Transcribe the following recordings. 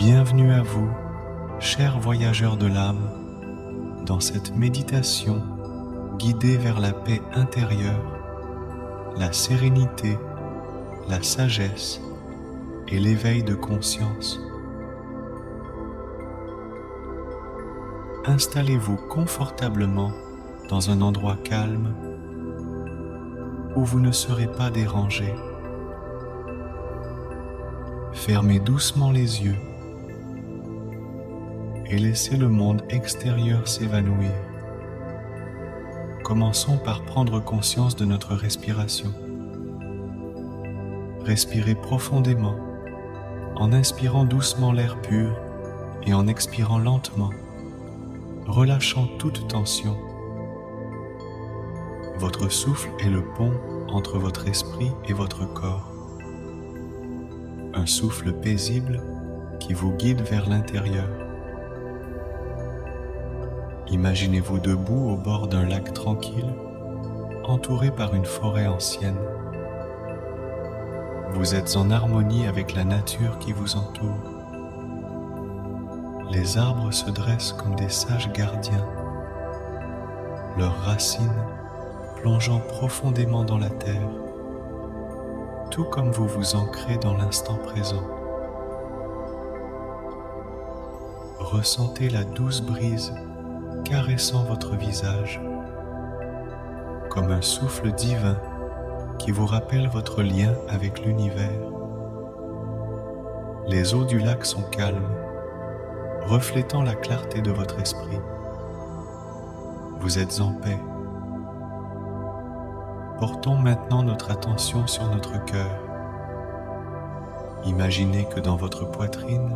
Bienvenue à vous, chers voyageurs de l'âme, dans cette méditation guidée vers la paix intérieure, la sérénité, la sagesse et l'éveil de conscience. Installez-vous confortablement dans un endroit calme où vous ne serez pas dérangé. Fermez doucement les yeux et laissez le monde extérieur s'évanouir. Commençons par prendre conscience de notre respiration. Respirez profondément en inspirant doucement l'air pur et en expirant lentement, relâchant toute tension. Votre souffle est le pont entre votre esprit et votre corps. Un souffle paisible qui vous guide vers l'intérieur. Imaginez-vous debout au bord d'un lac tranquille, entouré par une forêt ancienne. Vous êtes en harmonie avec la nature qui vous entoure. Les arbres se dressent comme des sages gardiens, leurs racines plongeant profondément dans la terre, tout comme vous vous ancrez dans l'instant présent. Ressentez la douce brise caressant votre visage, comme un souffle divin qui vous rappelle votre lien avec l'univers. Les eaux du lac sont calmes, reflétant la clarté de votre esprit. Vous êtes en paix. Portons maintenant notre attention sur notre cœur. Imaginez que dans votre poitrine,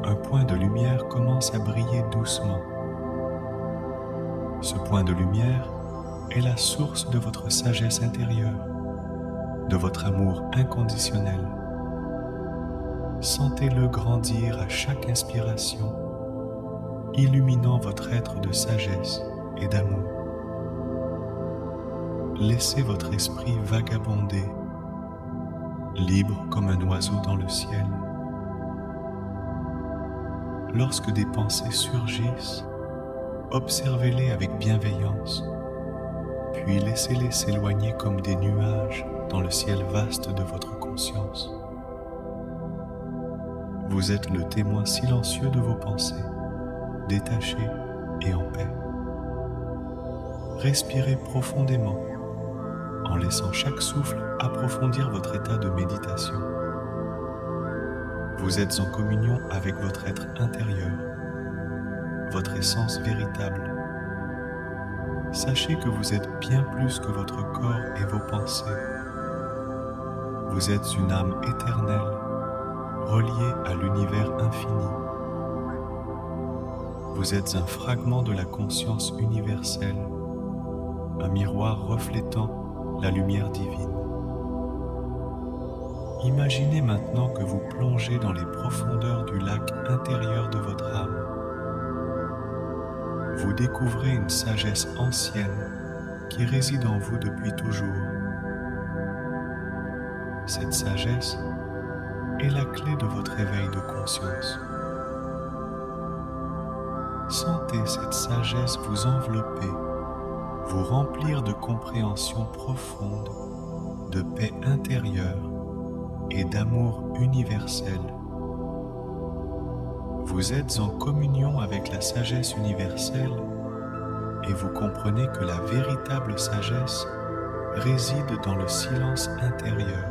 un point de lumière commence à briller doucement. Ce point de lumière est la source de votre sagesse intérieure, de votre amour inconditionnel. Sentez-le grandir à chaque inspiration, illuminant votre être de sagesse et d'amour. Laissez votre esprit vagabonder, libre comme un oiseau dans le ciel. Lorsque des pensées surgissent, observez-les avec bienveillance, puis laissez-les s'éloigner comme des nuages dans le ciel vaste de votre conscience. Vous êtes le témoin silencieux de vos pensées, détaché et en paix. Respirez profondément, en laissant chaque souffle approfondir votre état de méditation. Vous êtes en communion avec votre être intérieur, votre essence véritable. Sachez que vous êtes bien plus que votre corps et vos pensées. Vous êtes une âme éternelle, reliée à l'univers infini. Vous êtes un fragment de la conscience universelle, un miroir reflétant la lumière divine. Imaginez maintenant que vous plongez dans les profondeurs du lac intérieur de votre âme. Vous découvrez une sagesse ancienne qui réside en vous depuis toujours. Cette sagesse est la clé de votre éveil de conscience. Sentez cette sagesse vous envelopper, vous remplir de compréhension profonde, de paix intérieure et d'amour universel. Vous êtes en communion avec la sagesse universelle et vous comprenez que la véritable sagesse réside dans le silence intérieur.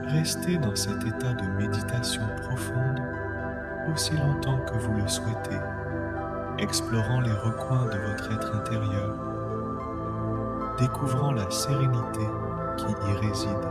Restez dans cet état de méditation profonde aussi longtemps que vous le souhaitez, explorant les recoins de votre être intérieur, découvrant la sérénité qui y réside.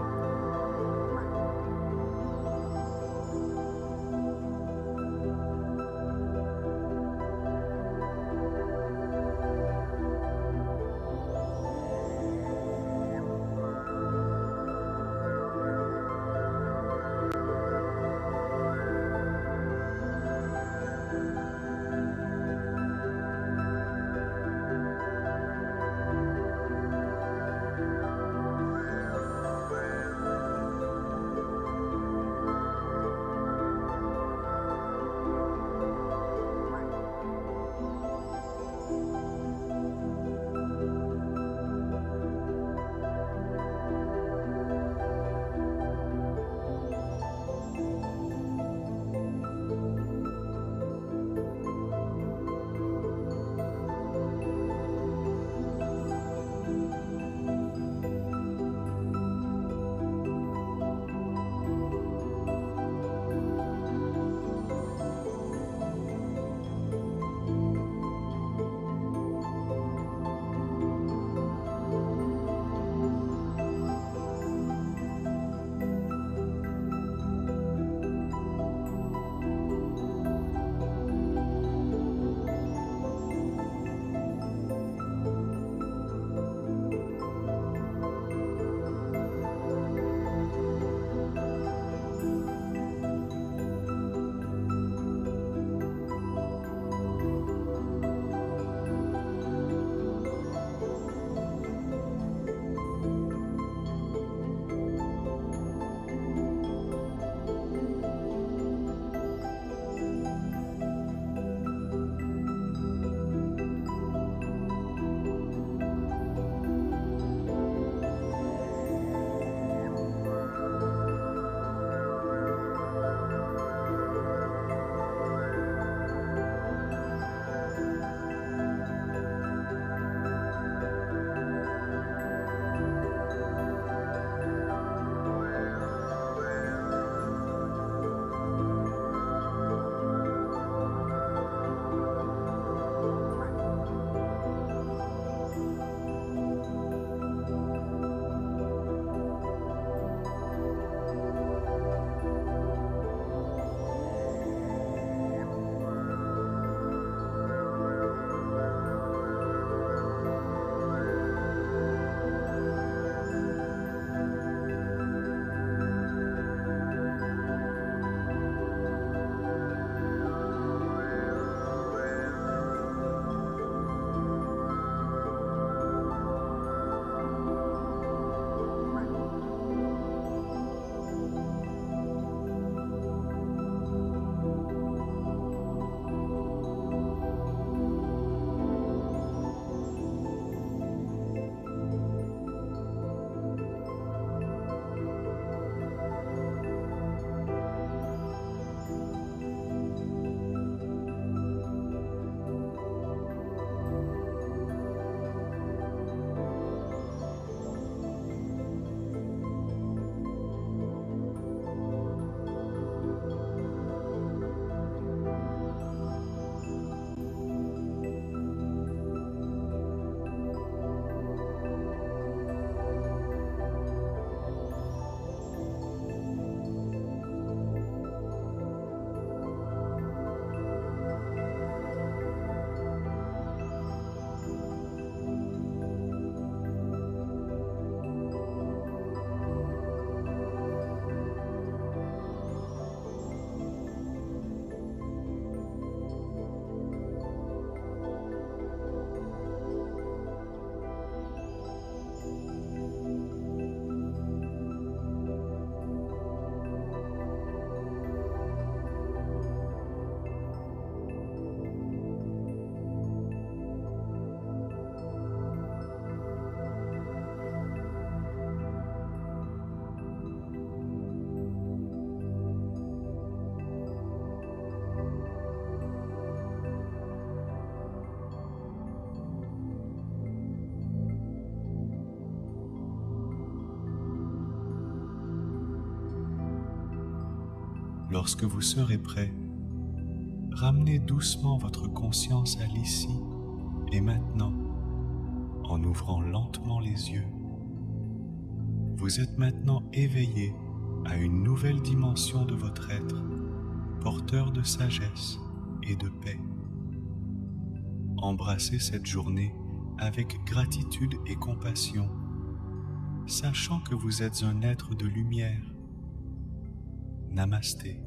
Lorsque vous serez prêt, ramenez doucement votre conscience à l'ici et maintenant en ouvrant lentement les yeux. Vous êtes maintenant éveillé à une nouvelle dimension de votre être, porteur de sagesse et de paix. Embrassez cette journée avec gratitude et compassion, sachant que vous êtes un être de lumière. Namasté.